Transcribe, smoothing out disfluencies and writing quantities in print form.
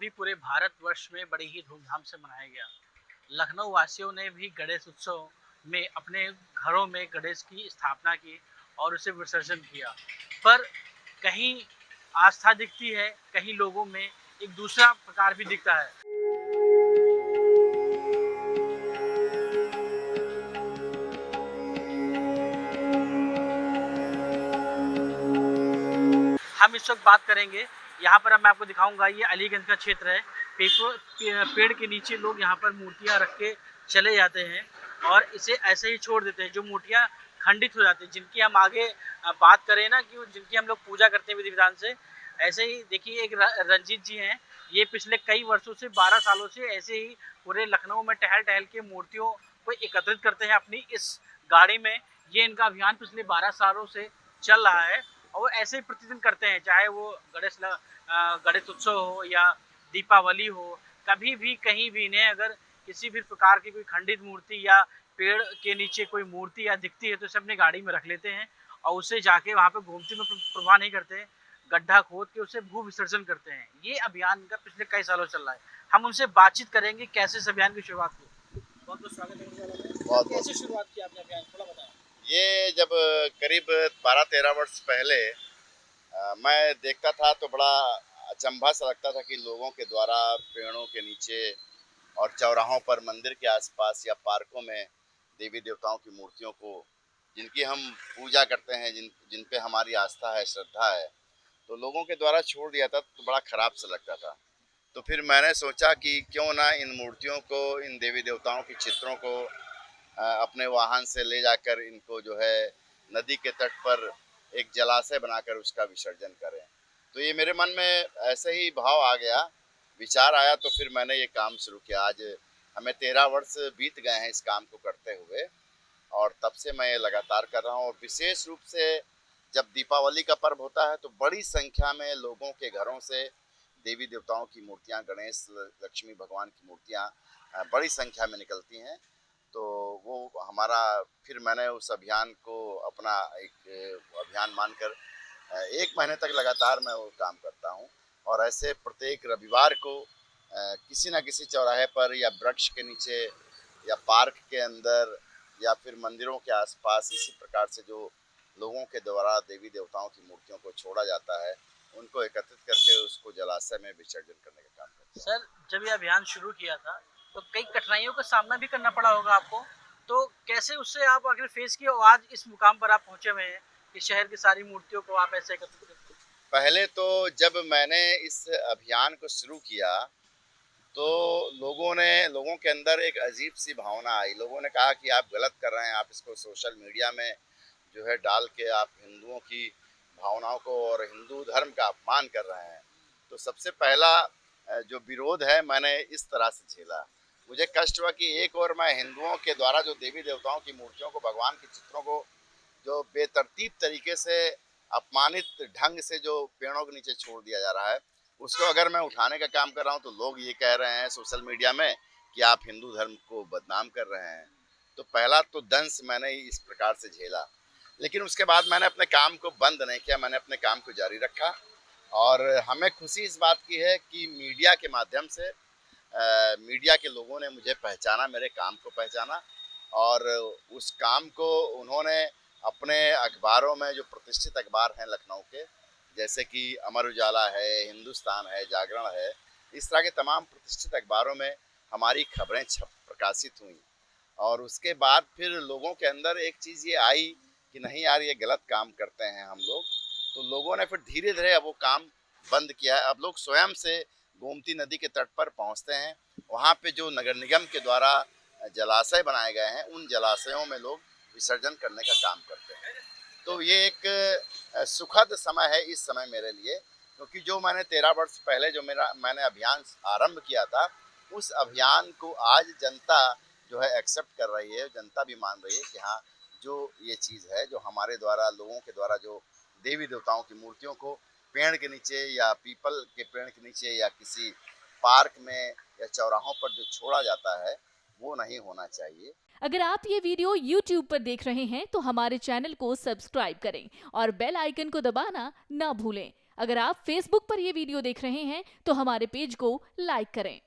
अभी पूरे भारतवर्ष में बड़ी ही धूमधाम से मनाया गया। लखनऊ वासियों ने भी गणेश उत्सव में अपने घरों में गणेश की स्थापना की और उसे विसर्जन किया। पर कहीं आस्था दिखती है, कहीं लोगों में एक दूसरा प्रकार भी दिखता है। हम इस वक्त बात करेंगे, यहाँ पर अब मैं आपको दिखाऊंगा, ये अलीगंज का क्षेत्र है। पेड़ के नीचे लोग यहाँ पर मूर्तियाँ रख के चले जाते हैं और इसे ऐसे ही छोड़ देते हैं। जो मूर्तियाँ खंडित हो जाती हैं, जिनकी हम आगे बात करें ना, कि जिनकी हम लोग पूजा करते हैं विधि विधान से, ऐसे ही देखिए एक रंजीत जी हैं। ये पिछले कई वर्षों से, 12 सालों से ऐसे ही पूरे लखनऊ में टहल टहल के मूर्तियों को एकत्रित करते हैं अपनी इस गाड़ी में। ये इनका अभियान पिछले 12 सालों से चल रहा है और वो ऐसे ही प्रतिदिन करते हैं, चाहे वो गणेश उत्सव हो या दीपावली हो। कभी भी कहीं भी इन्हें अगर किसी भी प्रकार की कोई खंडित मूर्ति या पेड़ के नीचे कोई मूर्ति या दिखती है तो इसे अपनी गाड़ी में रख लेते हैं और उसे जाके वहाँ पे घूमते में प्रवाह नहीं करते हैं, गड्ढा खोद के उसे भू विसर्जन करते हैं। ये अभियान इनका पिछले कई सालों चल रहा है। हम उनसे बातचीत करेंगे कैसे इस अभियान की शुरुआत की। बहुत बहुत स्वागत है। कैसे शुरुआत की आपने अभियान, थोड़ा बताएं। ये जब करीब 12-13 वर्ष पहले मैं देखता था तो बड़ा अचंभा सा लगता था कि लोगों के द्वारा पेड़ों के नीचे और चौराहों पर, मंदिर के आसपास या पार्कों में देवी देवताओं की मूर्तियों को, जिनकी हम पूजा करते हैं, जिन पे हमारी आस्था है, श्रद्धा है, तो लोगों के द्वारा छोड़ दिया था तो बड़ा खराब सा लगता था। तो फिर मैंने सोचा कि क्यों ना इन मूर्तियों को, इन देवी देवताओं के चित्रों को अपने वाहन से ले जाकर इनको जो है नदी के तट पर एक जलाशय बनाकर उसका विसर्जन करें। तो ये मेरे मन में ऐसे ही भाव आ गया, विचार आया, तो फिर मैंने ये काम शुरू किया। आज हमें 13 वर्ष बीत गए हैं इस काम को करते हुए और तब से मैं ये लगातार कर रहा हूँ। और विशेष रूप से जब दीपावली का पर्व होता है तो बड़ी संख्या में लोगों के घरों से देवी देवताओं की मूर्तियाँ, गणेश, लक्ष्मी भगवान की मूर्तियाँ बड़ी संख्या में निकलती हैं। तो वो हमारा, फिर मैंने उस अभियान को अपना एक अभियान मानकर 1 महीने तक लगातार मैं वो काम करता हूँ। और ऐसे प्रत्येक रविवार को किसी न किसी चौराहे पर या वृक्ष के नीचे या पार्क के अंदर या फिर मंदिरों के आसपास, इसी प्रकार से जो लोगों के द्वारा देवी देवताओं की मूर्तियों को छोड़ा जाता है, उनको एकत्रित करके उसको जलाशय में विसर्जन करने का काम करते हैं। सर, जब ये अभियान शुरू किया था तो कई कठिनाइयों का सामना भी करना पड़ा होगा आपको, तो कैसे उससे आप आखिर फेस किए और आज इस मुकाम पर आप पहुंचे हुए हैं कि शहर की सारी मूर्तियों को आप ऐसे एकत्रित करते हैं? पहले तो जब मैंने इस अभियान को शुरू किया तो लोगों के अंदर एक अजीब सी भावना आई। लोगों ने कहा कि आप गलत कर रहे हैं, आप इसको सोशल मीडिया में जो है डाल के आप हिंदुओं की भावनाओं को और हिंदू धर्म का अपमान कर रहे हैं। तो सबसे पहला जो विरोध है मैंने इस तरह से झेला। मुझे कष्ट हुआ कि एक और मैं हिंदुओं के द्वारा जो देवी देवताओं की मूर्तियों को, भगवान के चित्रों को जो बेतरतीब तरीके से, अपमानित ढंग से जो पेड़ों के नीचे छोड़ दिया जा रहा है, उसको अगर मैं उठाने का काम कर रहा हूँ तो लोग ये कह रहे हैं सोशल मीडिया में कि आप हिंदू धर्म को बदनाम कर रहे हैं। तो पहला तो दंश मैंने इस प्रकार से झेला, लेकिन उसके बाद मैंने अपने काम को बंद नहीं किया, मैंने अपने काम को जारी रखा। और हमें खुशी इस बात की है कि मीडिया के माध्यम से मीडिया के लोगों ने मुझे पहचाना, मेरे काम को पहचाना और उस काम को उन्होंने अपने अखबारों में, जो प्रतिष्ठित अखबार हैं लखनऊ के, जैसे कि अमर उजाला है, हिंदुस्तान है, जागरण है, इस तरह के तमाम प्रतिष्ठित अखबारों में हमारी खबरें प्रकाशित हुई। और उसके बाद फिर लोगों के अंदर एक चीज़ ये आई कि नहीं यार, ये गलत काम करते हैं हम लोग। तो लोगों ने फिर धीरे धीरे अब वो काम बंद किया है। अब लोग स्वयं से गोमती नदी के तट पर पहुंचते हैं, वहाँ पे जो नगर निगम के द्वारा जलाशय बनाए गए हैं, उन जलाशयों में लोग विसर्जन करने का काम करते हैं। तो ये एक सुखद समय है इस समय मेरे लिए, क्योंकि जो मैंने 13 वर्ष पहले जो मैंने अभियान आरंभ किया था, उस अभियान को आज जनता जो है एक्सेप्ट कर रही है, जनता भी मान रही है कि हाँ, जो ये चीज़ है, जो हमारे द्वारा, लोगों के द्वारा जो देवी देवताओं की मूर्तियों को पेड़ के नीचे या पीपल के पेड़ के नीचे या किसी पार्क में या चौराहों पर जो छोड़ा जाता है, वो नहीं होना चाहिए। अगर आप ये वीडियो YouTube पर देख रहे हैं तो हमारे चैनल को सब्सक्राइब करें और बेल आइकन को दबाना ना भूलें। अगर आप Facebook पर ये वीडियो देख रहे हैं तो हमारे पेज को लाइक करें।